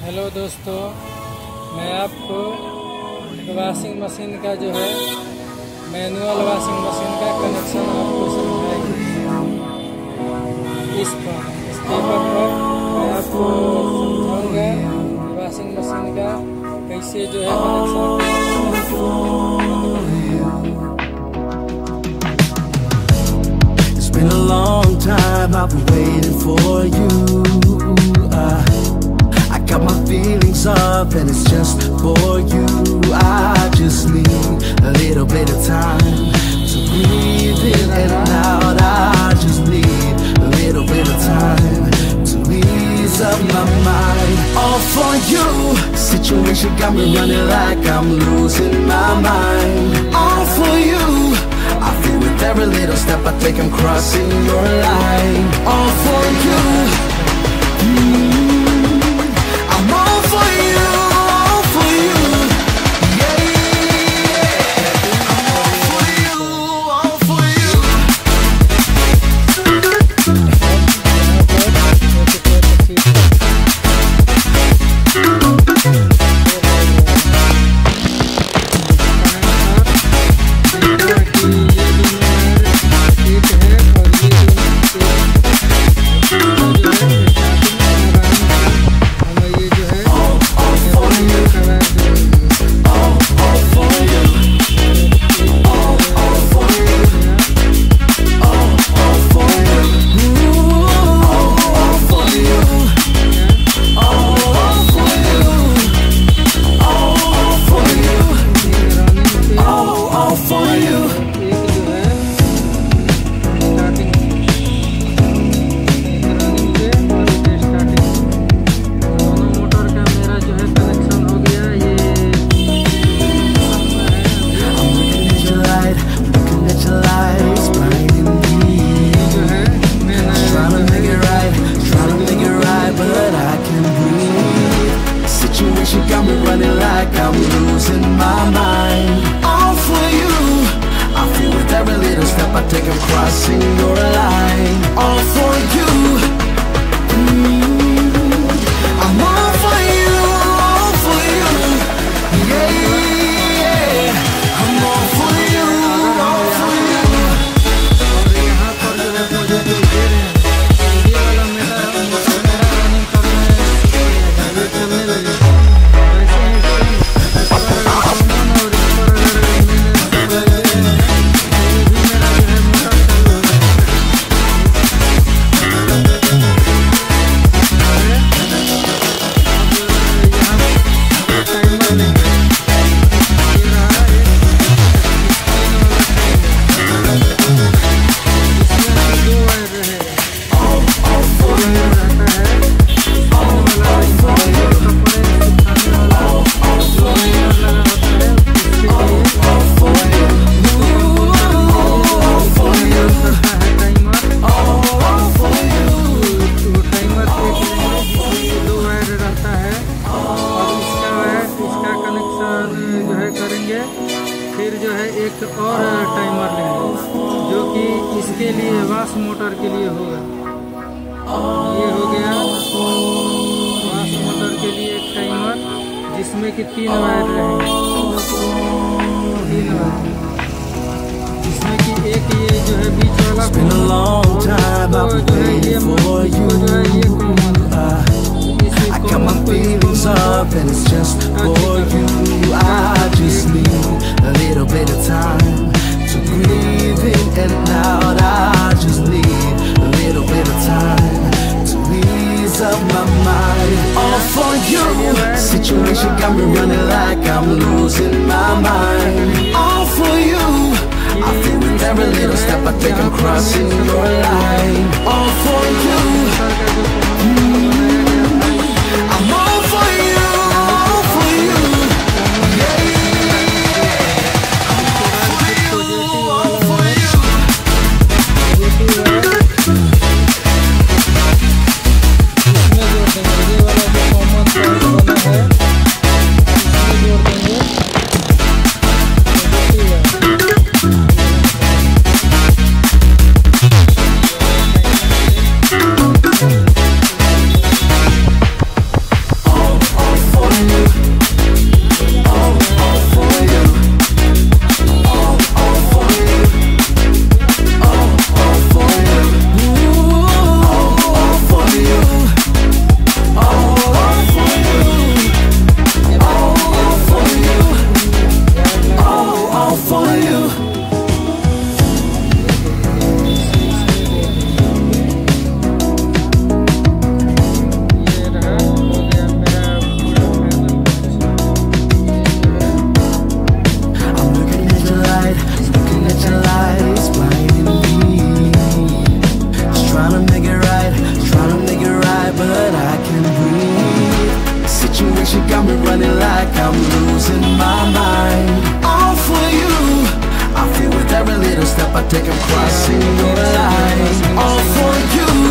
Hello दोस्तों, मैं आपको वॉशिंग मशीन का जो है मैनुअल वॉशिंग मशीन का कनेक्शन आपको समझाएंगे। इस पेपर पर मैं आपको समझाऊंगा वॉशिंग मशीन का कैसे जो है It's been a long time I've been waiting for you. I got my feelings up and it's just for you. I just need a little bit of time to breathe in and out. I just need a little bit of time to ease up my mind. All for you. Situation got me running like I'm losing my mind. All for you. I feel with every little step I take I'm crossing your line. All for you. I'm all for you, all for you. Yeah, yeah. I'm all for you, all for you. Take them crossing your line. All for you. I'm all for you, all for you. Yeah, yeah. I'm all for you, all for you. और यहाँ पर जो है मुझे जो दे रहे हैं ये वाला मेरा रनिंग करना है, ये चलने लगे वैसे ही करेंगे। फिर जो है एक और टाइमर लेंगे जो कि इसके लिए वाश मोटर के लिए होगा। ये हो गया वाश मोटर के लिए एक टाइमर जिसमें कि 3 वायर रहेंगे, 3 वायर, जिसमें कि एक ये जो है बीच वाला जो है ये I got my feelings up and it's just for you. I just need a little bit of time to breathe in and out. I just need a little bit of time to ease up my mind. All for you. Situation got me running like I'm losing my mind. All for you. I feel with every little step I take I'm crossing your line. All for you. I'm all for you, all for you. Yeah, yeah. I'm all for you, all for you. इसमें जोड़ देंगे, ये वाला जो common point बना है इसमें जोड़ देंगे। Oh, got me running like I'm losing my mind. All for you, I feel with every little step I take, I'm crossing your line. All for you.